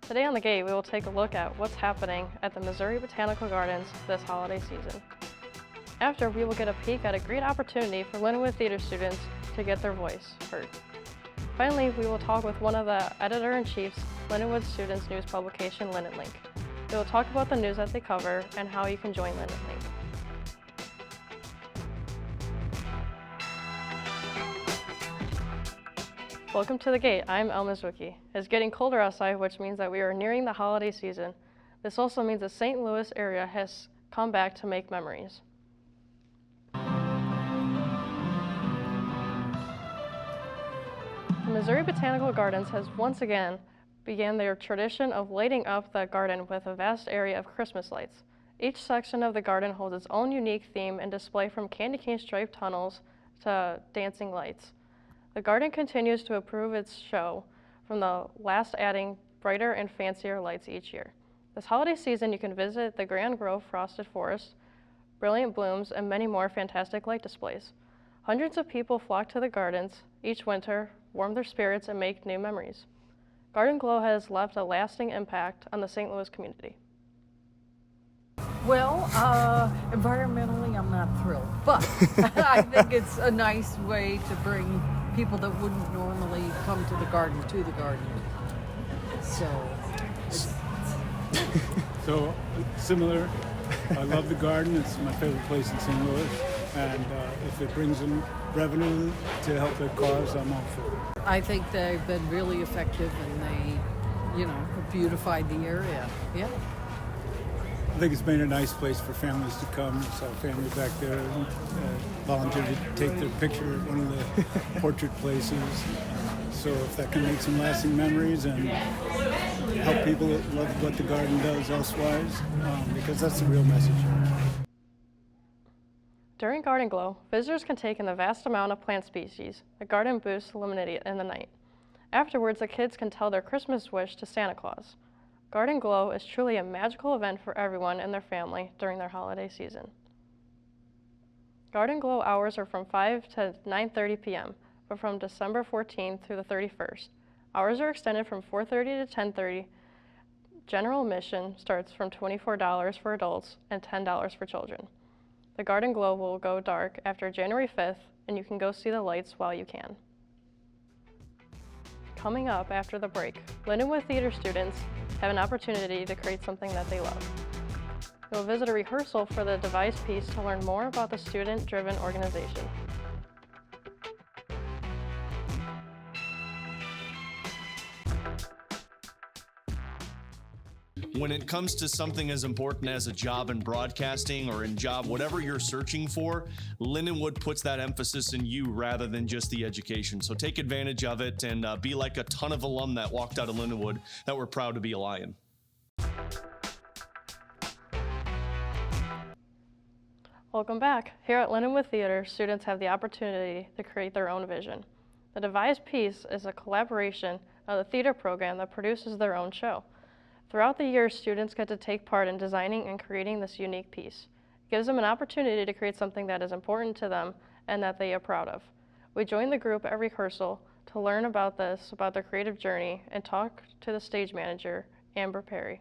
Today on The Gate, we will take a look at what's happening at the Missouri Botanical Gardens this holiday season. After, we will get a peek at a great opportunity for Lindenwood theater students to get their voice heard. Finally, we will talk with one of the editor-in-chief's Lindenwood students' news publication, Lindenlink. We will talk about the news that they cover and how you can join Lindenlink. Welcome to The Gate. I'm Elma Zwicky. It's getting colder outside, which means that we are nearing the holiday season. This also means the St. Louis area has come back to make memories. The Missouri Botanical Gardens has once again began their tradition of lighting up the garden with a vast area of Christmas lights. Each section of the garden holds its own unique theme and display, from candy cane striped tunnels to dancing lights. The garden continues to improve its show, from the last adding brighter and fancier lights each year. This holiday season, you can visit the Grand Grove Frosted Forest, Brilliant Blooms, and many more fantastic light displays. Hundreds of people flock to the gardens each winter, warm their spirits, and make new memories. Garden Glow has left a lasting impact on the St. Louis community. Well, environmentally, I'm not thrilled, but I think it's a nice way to bring people that wouldn't normally come to the garden. So similar. I love the garden. It's my favorite place in St. Louis, and if it brings in revenue to help their cause, I'm all for it. I think they've been really effective, and they, have beautified the area. Yeah. I think it's made a nice place for families to come. Saw a family back there volunteered to take their picture at one of the portrait places. So if that can make some lasting memories and help people that love what the garden does elsewise, because that's the real message. During Garden Glow, visitors can take in the vast amount of plant species the garden boosts illuminate in the night. Afterwards, the kids can tell their Christmas wish to Santa Claus. Garden Glow is truly a magical event for everyone and their family during their holiday season. Garden Glow hours are from 5 to 9:30 p.m., but from December 14th through the 31st. Hours are extended from 4:30 to 10:30. General admission starts from $24 for adults and $10 for children. The Garden Glow will go dark after January 5th, and you can go see the lights while you can. Coming up after the break, Lindenwood theater students have an opportunity to create something that they love. They will visit a rehearsal for the Devised piece to learn more about the student-driven organization. When it comes to something as important as a job in broadcasting or in job, whatever you're searching for, Lindenwood puts that emphasis in you rather than just the education. So take advantage of it and be like a ton of alum that walked out of Lindenwood that were proud to be a Lion. Welcome back. Here at Lindenwood Theater, students have the opportunity to create their own vision. The Devised piece is a collaboration of the theater program that produces their own show. Throughout the year, students get to take part in designing and creating this unique piece. It gives them an opportunity to create something that is important to them and that they are proud of. We join the group at rehearsal to learn about their creative journey, and talk to the stage manager, Amber Perry.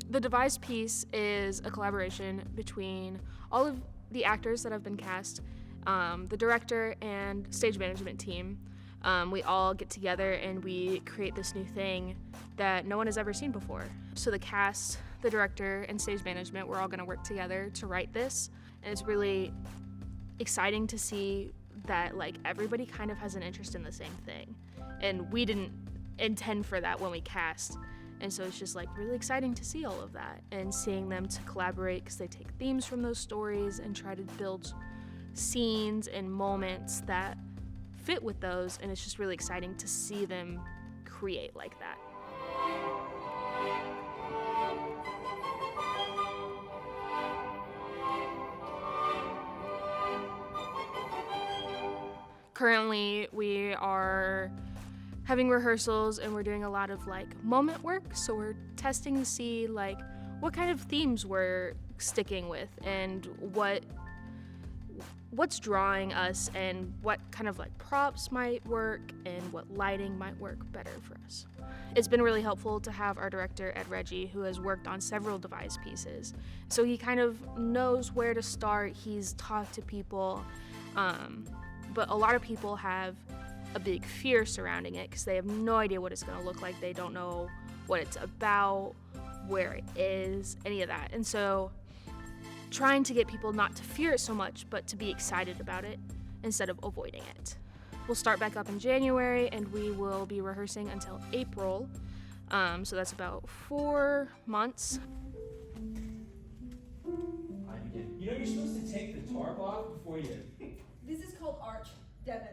The Devised piece is a collaboration between all of the actors that have been cast, the director and stage management team. We all get together and we create this new thing that no one has ever seen before. So the cast, the director, and stage management, we're all going to work together to write this. And it's really exciting to see that everybody kind of has an interest in the same thing. And we didn't intend for that when we cast. And so it's just really exciting to see all of that and seeing them to collaborate, because they take themes from those stories and try to build scenes and moments that fit with those, and it's just really exciting to see them create like that. Currently, we are having rehearsals and we're doing a lot of moment work, so we're testing to see what kind of themes we're sticking with and what's drawing us and what kind of like props might work and what lighting might work better for us. It's been really helpful to have our director, Ed Reggie, who has worked on several Devised pieces. So he kind of knows where to start. He's talked to people, but a lot of people have a big fear surrounding it because they have no idea what it's going to look like. They don't know what it's about, where it is, any of that. And so trying to get people not to fear it so much, but to be excited about it instead of avoiding it. We'll start back up in January, and we will be rehearsing until April. So that's about 4 months. You know you're supposed to take the tarp off before you... This is called Arch, Devin.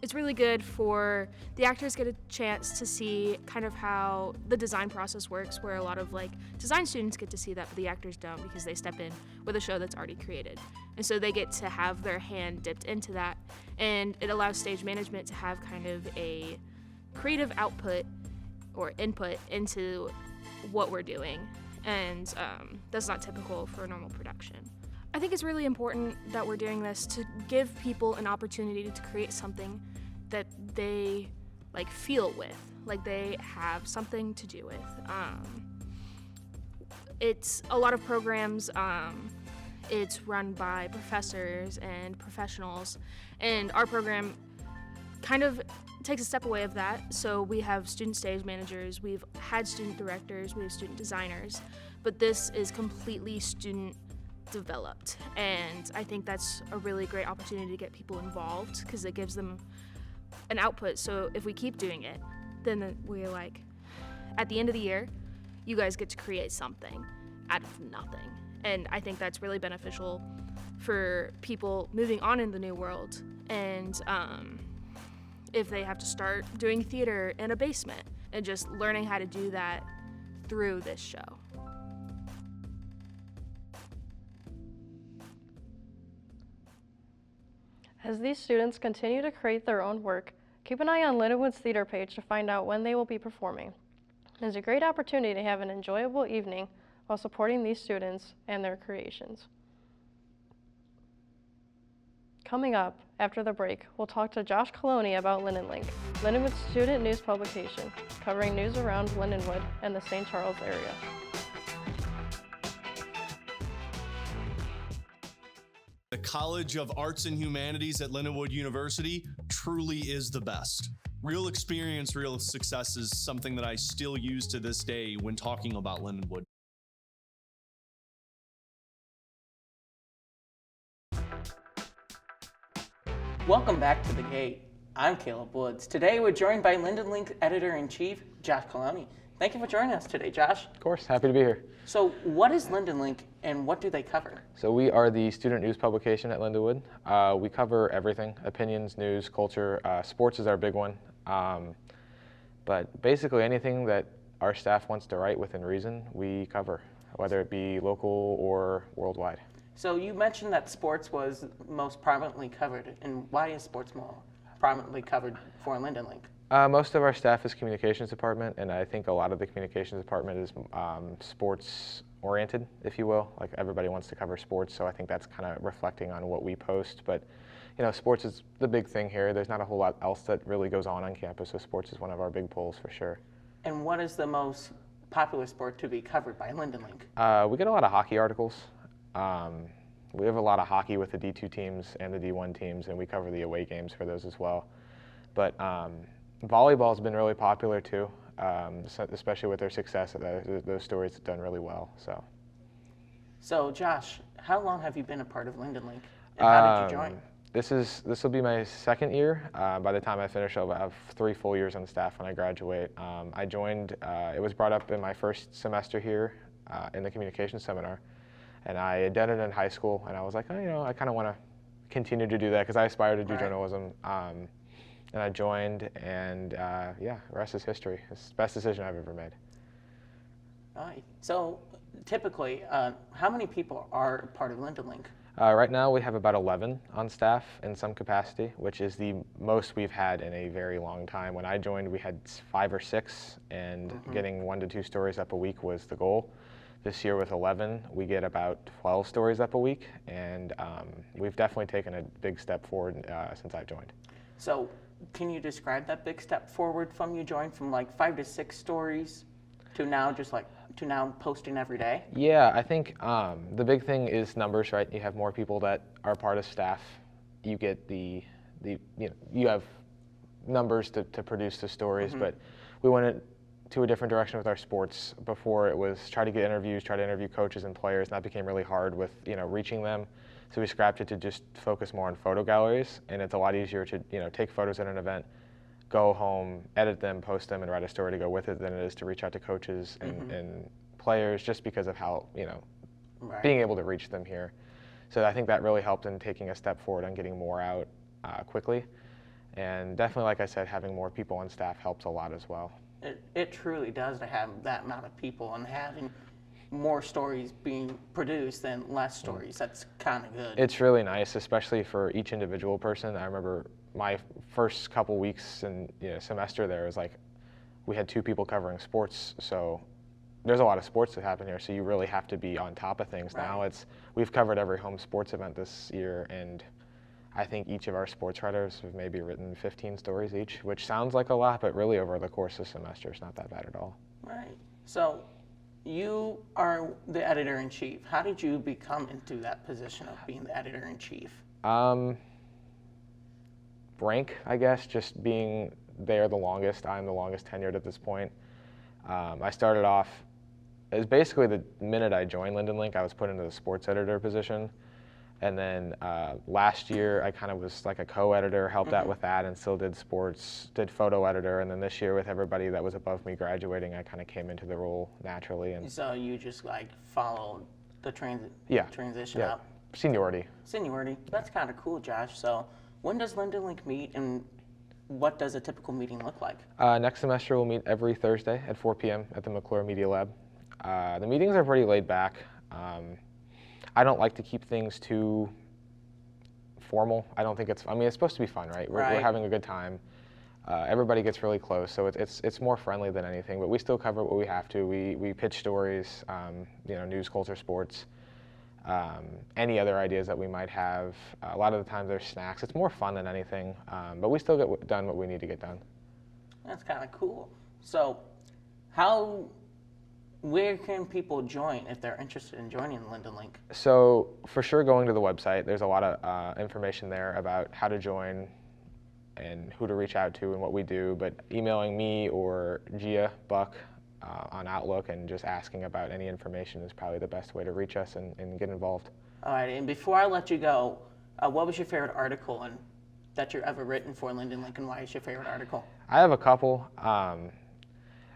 It's really good for the actors get a chance to see kind of how the design process works, where a lot of like design students get to see that, but the actors don't because they step in with a show that's already created. And so they get to have their hand dipped into that, and it allows stage management to have kind of a creative output or input into what we're doing. And that's not typical for a normal production. I think it's really important that we're doing this to give people an opportunity to create something that they like feel with, like they have something to do with. It's a lot of programs. It's run by professors and professionals, and our program kind of takes a step away of that. So we have student stage managers, we've had student directors, we have student designers, but this is completely student developed, and I think that's a really great opportunity to get people involved because it gives them an output. So if we keep doing it, then we're like, at the end of the year, you guys get to create something out of nothing, and I think that's really beneficial for people moving on in the new world. And if they have to start doing theater in a basement and just learning how to do that through this show. As these students continue to create their own work, keep an eye on Lindenwood's theater page to find out when they will be performing. It is a great opportunity to have an enjoyable evening while supporting these students and their creations. Coming up, after the break, we'll talk to Josh Calloni about Lindenlink, Lindenwood's student news publication, covering news around Lindenwood and the St. Charles area. The College of Arts and Humanities at Lindenwood University truly is the best. Real experience, real success is something that I still use to this day when talking about Lindenwood. Welcome back to The Gate. I'm Caleb Woods. Today we're joined by Lindenlink Editor-in-Chief, Josh Calloni. Thank you for joining us today, Josh. Of course, happy to be here. So what is Lindenlink and what do they cover? So we are the student news publication at Lindenwood. We cover everything, opinions, news, culture. Sports is our big one. But basically anything that our staff wants to write within reason, we cover, whether it be local or worldwide. So you mentioned that sports was most prominently covered, and why is sports more prominently covered for Lindenlink? Most of our staff is communications department, and I think a lot of the communications department is sports oriented, if you will. Like everybody wants to cover sports, so I think that's kind of reflecting on what we post. But you know, sports is the big thing here. There's not a whole lot else that really goes on campus, so sports is one of our big pulls for sure. And what is the most popular sport to be covered by Lindenlink? We get a lot of hockey articles. We have a lot of hockey with the D2 teams and the D1 teams, and we cover the away games for those as well. But volleyball has been really popular too, especially with their success. Those stories have done really well. So Josh, how long have you been a part of Lindenlink, and how did you join? This will be my second year. By the time I finish, I'll have 3 full years on staff when I graduate. I joined, it was brought up in my first semester here in the communications seminar. And I had done it in high school, and I was like, oh, you know, I kind of want to continue to do that because I aspire to do journalism. And I joined, and yeah, the rest is history. It's the best decision I've ever made. All right. So typically, how many people are part of Lindenlink? Right now, we have about 11 on staff in some capacity, which is the most we've had in a very long time. When I joined, we had 5 or 6, and getting 1 to 2 stories up a week was the goal. This year with 11, we get about 12 stories up a week, and we've definitely taken a big step forward since I've joined. So can you describe that big step forward from you joined from like 5 to 6 stories to now posting every day? Yeah, I think the big thing is numbers, right? You have more people that are part of staff. You get you have numbers to produce the stories, but we went to a different direction with our sports. Before it was try to interview coaches and players, and that became really hard with reaching them. So we scrapped it to just focus more on photo galleries, and it's a lot easier to take photos at an event, go home, edit them, post them, and write a story to go with it than it is to reach out to coaches and players, just because of how being able to reach them here. So I think that really helped in taking a step forward on getting more out quickly, and definitely, like I said, having more people on staff helps a lot as well. It truly does to have that amount of people and having more stories being produced than less stories. That's kind of good. It's really nice, especially for each individual person. I remember my first couple weeks in semester there was like we had 2 people covering sports, so there's a lot of sports that happen here, so you really have to be on top of things. Now we've covered every home sports event this year, and I think each of our sports writers have maybe written 15 stories each, which sounds like a lot, but really over the course of the semester, it's not that bad at all. Right. So you are the editor-in-chief. How did you become into that position of being the editor-in-chief? Rank, I guess, just being there the longest. I'm the longest tenured at this point. I started off, it was basically the minute I joined Lindenlink, I was put into the sports editor position. And then last year, I kind of was like a co-editor, helped out with that, and still did sports, did photo editor. And then this year, with everybody that was above me graduating, I kind of came into the role naturally. And so you just like followed the transition up? Seniority. Seniority. That's kind of cool, Josh. So when does Lindenlink meet, and what does a typical meeting look like? Next semester, we'll meet every Thursday at 4 p.m. at the McClure Media Lab. The meetings are pretty laid back. I don't like to keep things too formal. I don't think it's supposed to be fun, right? We're having a good time. Everybody gets really close, so it's more friendly than anything, but we still cover what we have to. We pitch stories, news, culture, sports, any other ideas that we might have. A lot of the times there's snacks. It's more fun than anything, but we still get done what we need to get done. That's kind of cool. So where can people join if they're interested in joining Lindenlink? So for sure, going to the website. There's a lot of information there about how to join and who to reach out to and what we do. But emailing me or Gia Buck on Outlook and just asking about any information is probably the best way to reach us and get involved. All right, and before I let you go, what was your favorite article that you've ever written for Lindenlink, and why is your favorite article? I have a couple.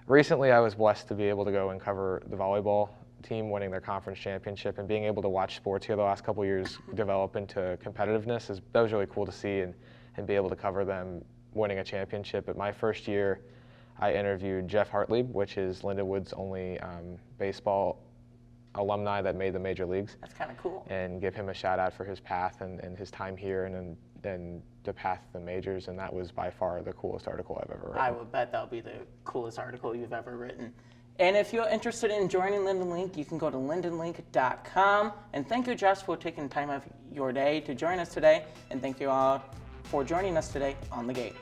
Recently, I was blessed to be able to go and cover the volleyball team winning their conference championship, and being able to watch sports here the last couple of years develop into competitiveness. That was really cool to see, and be able to cover them winning a championship. But my first year, I interviewed Jeff Hartlieb, which is Lindenwood's only baseball alumni that made the major leagues. That's kind of cool. And give him a shout out for his path and his time here and the path to the majors, and that was by far the coolest article I've ever written. I would bet that would be the coolest article you've ever written. And if you're interested in joining Lindenlink, you can go to lindenlink.com. And thank you, Josh, for taking time out of your day to join us today. And thank you all for joining us today on The Gate.